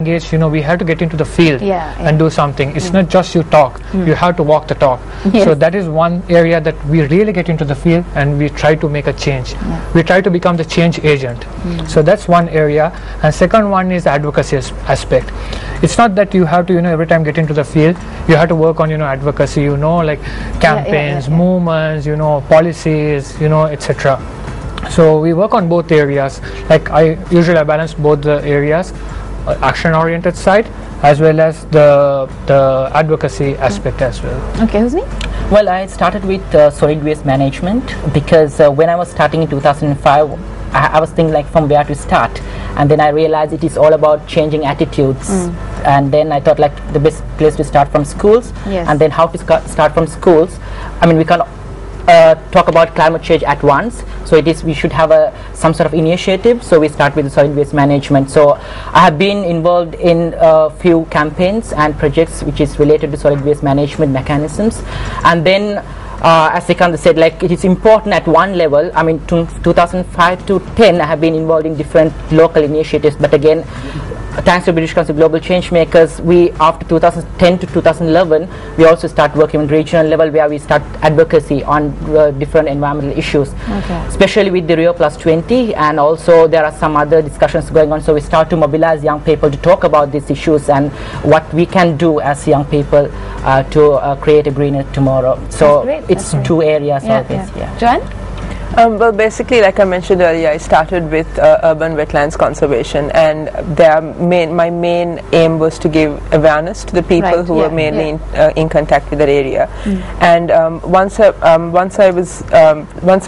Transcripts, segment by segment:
engaged, we have to get into the field and do something. It's not just you talk, you have to walk the talk. So that is one area that we really get into the field and we try to make a change. We try to become the change agent. So that's one area. And second one is advocacy aspect. It's not that you have to every time get into the field. You have to work on advocacy, like campaigns, movements, policies, etc. So we work on both areas. Like I usually balance both the areas, action-oriented side as well as the advocacy aspect as well. Okay, Husni? Well, I started with solid waste management because when I was starting in 2005, I was thinking like from where to start, and then I realized it is all about changing attitudes, and then I thought like the best place to start from schools, and then how to start from schools. I mean, we can talk about climate change at once, so we should have some sort of initiative, so we start with the solid waste management. So I have been involved in a few campaigns and projects which is related to solid waste management mechanisms, and then as Sikand said, like it is important at one level. I mean, 2005 to 10 I have been involved in different local initiatives, but again, thanks to British Council Global Change Makers, we after 2010 to 2011 we also start working on regional level where we start advocacy on different environmental issues, especially with the Rio Plus 20, and also there are some other discussions going on, so we start to mobilize young people to talk about these issues and what we can do as young people to create a greener tomorrow. So it's two areas always. Joanne? Well, basically, like I mentioned earlier, I started with urban wetlands conservation, and my main aim was to give awareness to the people who were mainly in contact with that area. And once I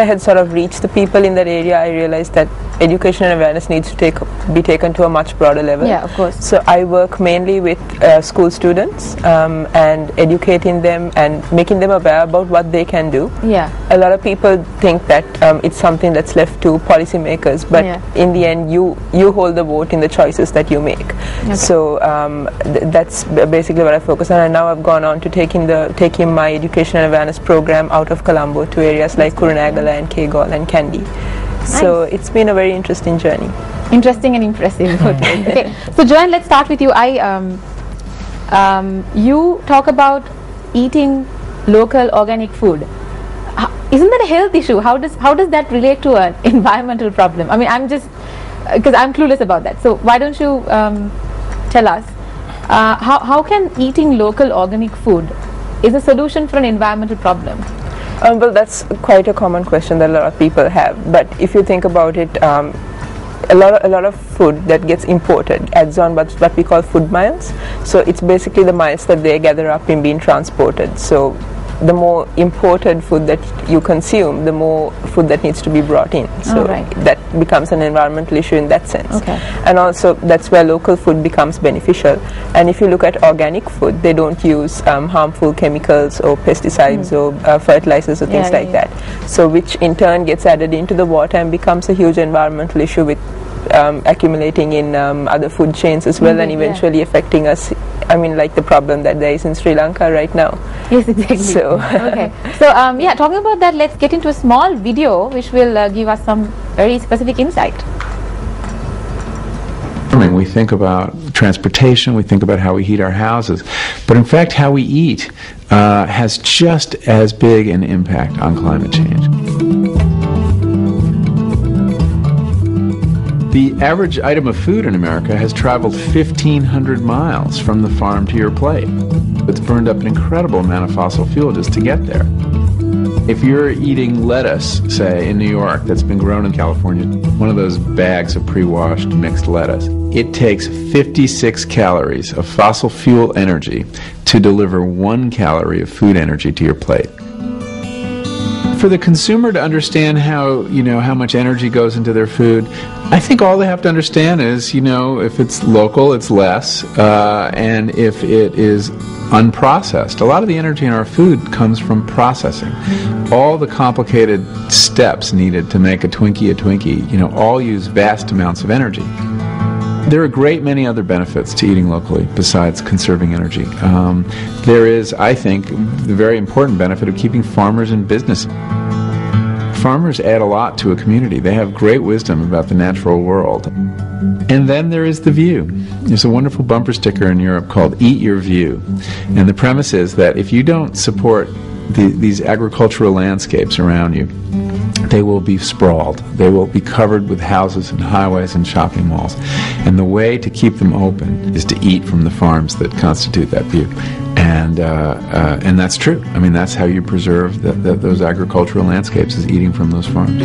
had sort of reached the people in that area, I realized that education and awareness needs to be taken to a much broader level. Yeah, of course. So I work mainly with school students and educating them and making them aware about what they can do. Yeah. A lot of people think that it's something that's left to policymakers, but in the end you hold the vote in the choices that you make. So that's basically what I focus on, and now I've gone on to taking my education and awareness program out of Colombo to areas like Kurunegala and Kegol and Kandy. So it's been a very interesting journey. Interesting and impressive. Okay. So Joanne, let's start with you. You talk about eating local organic food. Isn't that a health issue? How does that relate to an environmental problem? I mean, I'm just because I'm clueless about that. So why don't you tell us how can eating local organic food is a solution for an environmental problem? Well, that's quite a common question that a lot of people have. But if you think about it, a lot of food that gets imported adds on what we call food miles. So it's basically the miles that they gather up in being transported. So the more imported food that you consume, the more food that needs to be brought in. So that becomes an environmental issue in that sense. And also that's where local food becomes beneficial. And if you look at organic food, they don't use harmful chemicals or pesticides or fertilizers or things like that. So which in turn gets added into the water and becomes a huge environmental issue with accumulating in other food chains as well, and eventually affecting us. I mean, like the problem that there is in Sri Lanka right now. Yes, exactly. So, yeah, talking about that, let's get into a small video which will give us some very specific insight. We think about transportation, we think about how we heat our houses, but in fact how we eat has just as big an impact on climate change. The average item of food in America has traveled 1,500 miles from the farm to your plate. It's burned up an incredible amount of fossil fuel just to get there. If you're eating lettuce, say, in New York that's been grown in California, one of those bags of pre-washed mixed lettuce, it takes 56 calories of fossil fuel energy to deliver 1 calorie of food energy to your plate. For the consumer to understand how much energy goes into their food, I think all they have to understand is, if it's local, it's less, and if it is unprocessed. A lot of the energy in our food comes from processing. All the complicated steps needed to make a Twinkie, all use vast amounts of energy. There are a great many other benefits to eating locally besides conserving energy. There is, I think, the very important benefit of keeping farmers in business. Farmers add a lot to a community. They have great wisdom about the natural world. And then there is the view. There's a wonderful bumper sticker in Europe called Eat Your View. And the premise is that if you don't support these agricultural landscapes around you, they will be sprawled. They will be covered with houses and highways and shopping malls. And the way to keep them open is to eat from the farms that constitute that view. And that's true. I mean, that's how you preserve those agricultural landscapes, is eating from those farms.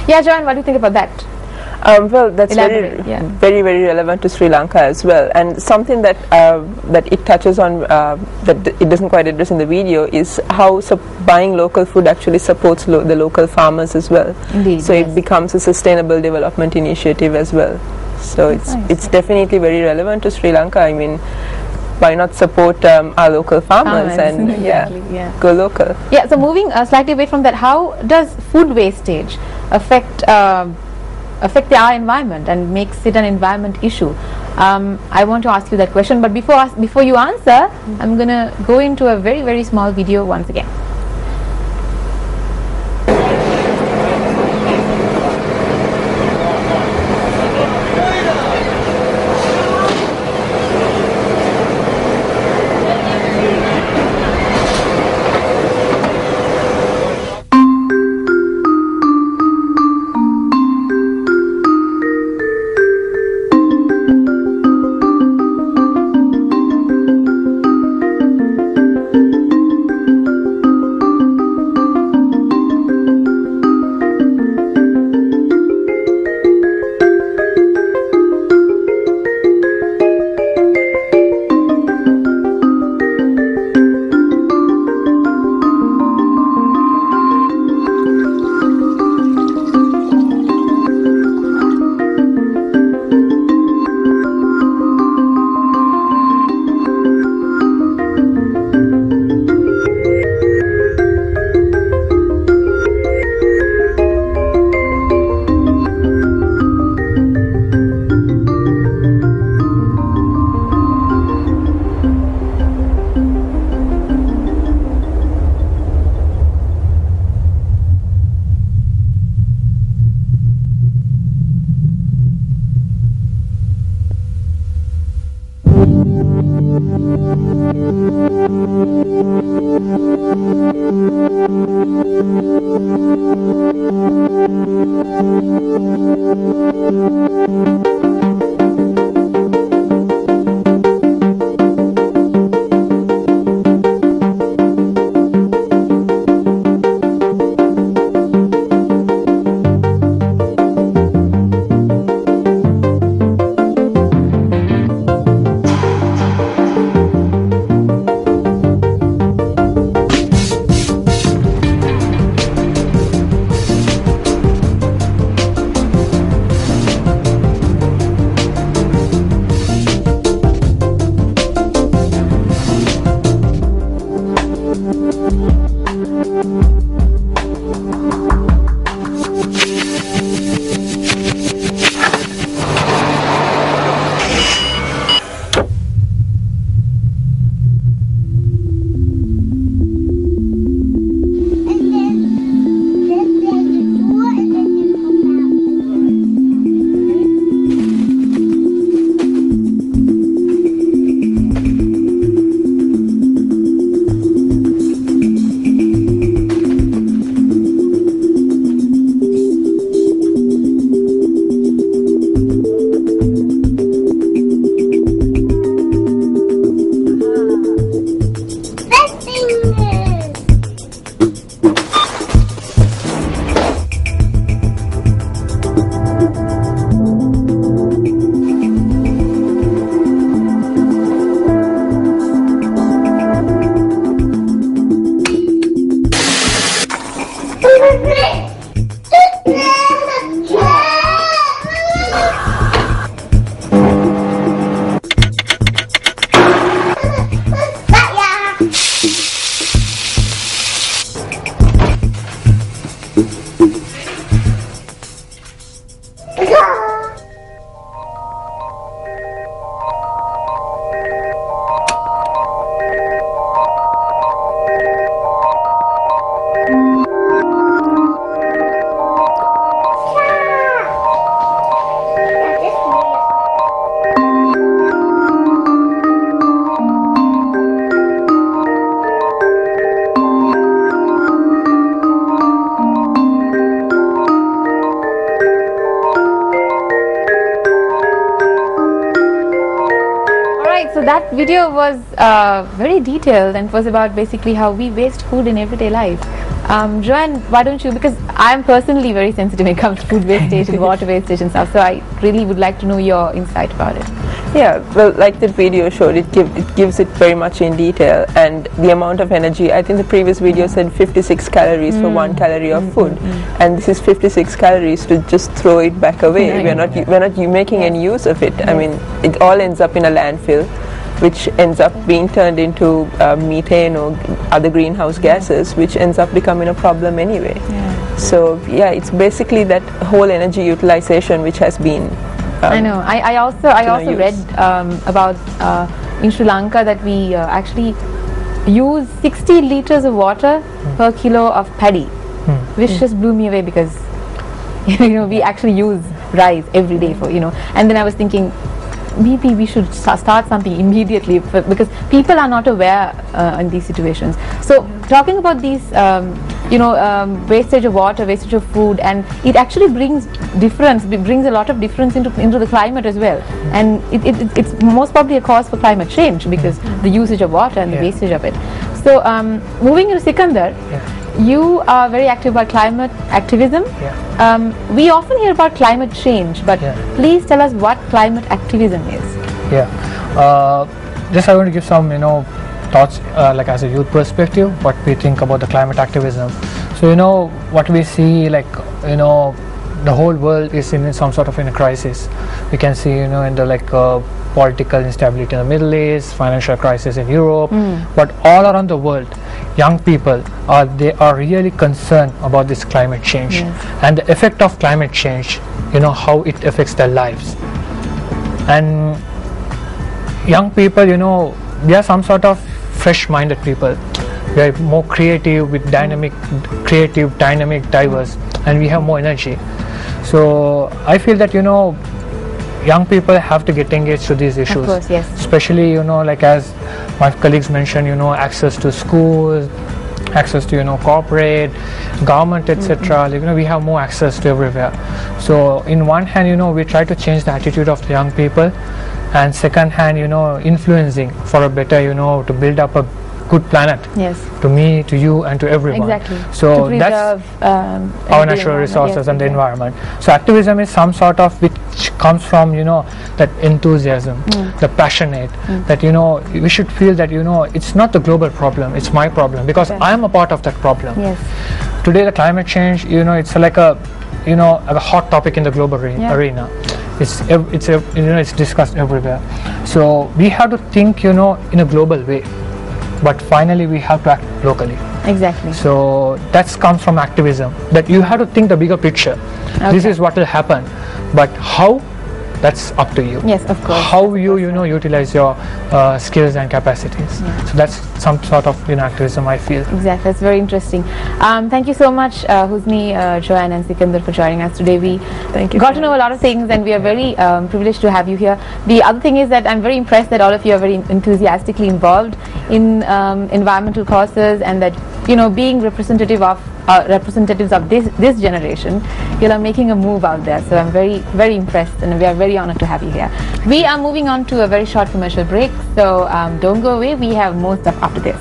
Yeah, Joanne, what do you think about that? Well, that's very, very relevant to Sri Lanka as well, and something that that it touches on that it doesn't quite address in the video is how buying local food actually supports the local farmers as well. Indeed, so it becomes a sustainable development initiative as well. So it's definitely very relevant to Sri Lanka. I mean, why not support our local farmers and go local? Yeah. So moving slightly away from that, how does food wastage affect our environment and makes it an environment issue? I want to ask you that question, but before you answer, I'm going to go into a very small video once again. Right, so that video was very detailed and was about basically how we waste food in everyday life. Joanne, why don't you, because I'm personally very sensitive when it comes to food wastage and water wastage and stuff, so I really would like to know your insight about it. Yeah, well, like the video showed, it gives it very much in detail, and the amount of energy, I think the previous video said 56 calories for 1 calorie of food, and this is 56 calories to just throw it back away. We're not making any use of it. I mean, it all ends up in a landfill, which ends up being turned into methane or other greenhouse gases, which ends up becoming a problem anyway. So yeah, it's basically that whole energy utilization which has been I know. I also read about in Sri Lanka that we actually use 60 liters of water per kilo of paddy, which just blew me away, because we actually use rice every day for and then I was thinking, maybe we should start something immediately, because people are not aware in these situations. So talking about these wastage of water, wastage of food, and it actually brings a lot of difference into the climate as well, and it's most probably a cause for climate change, because the usage of water and the wastage of it. So moving to Sikandar, you are very active about climate activism. We often hear about climate change, but please tell us what climate activism is. Just I want to give some thoughts like as a youth perspective, what we think about the climate activism. So what we see, like the whole world is in some sort of in a crisis. We can see in the political instability in the Middle East, financial crisis in Europe, but all around the world, young people are really concerned about this climate change and the effect of climate change, how it affects their lives. And young people, they are some sort of fresh-minded people. We are more creative, dynamic, diverse, and we have more energy. So I feel that young people have to get engaged to these issues. Of course, yes. Especially like as my colleagues mentioned, access to schools, access to corporate, government, etc. We have more access to everywhere. So in one hand, we try to change the attitude of the young people, and second hand, influencing for a better, to build up a good planet. To me, to you, and to everyone. Exactly. So to preserve, that's our natural resources and the environment. So activism is some sort of which comes from that enthusiasm, the passionate, that we should feel that it's not the global problem, it's my problem, because I am a part of that problem. Today the climate change, it's like a hot topic in the global arena. It's discussed everywhere. So we have to think in a global way, but finally we have to act locally. Exactly. So that comes from activism, that you have to think the bigger picture. This is what will happen, but how, that's up to you. Yes, of course. How you utilize your skills and capacities. So that's some sort of activism, I feel. Exactly, that's very interesting. Thank you so much, Husni, Joanne, and Sikandar, for joining us today. We got to know a lot of things, and we are very privileged to have you here. The other thing is that I'm very impressed that all of you are very enthusiastically involved in environmental causes, and that being representatives of this generation, you are making a move out there. So I'm very, very impressed, and we are very honored to have you here. We are moving on to a very short commercial break, so don't go away. We have more stuff after this.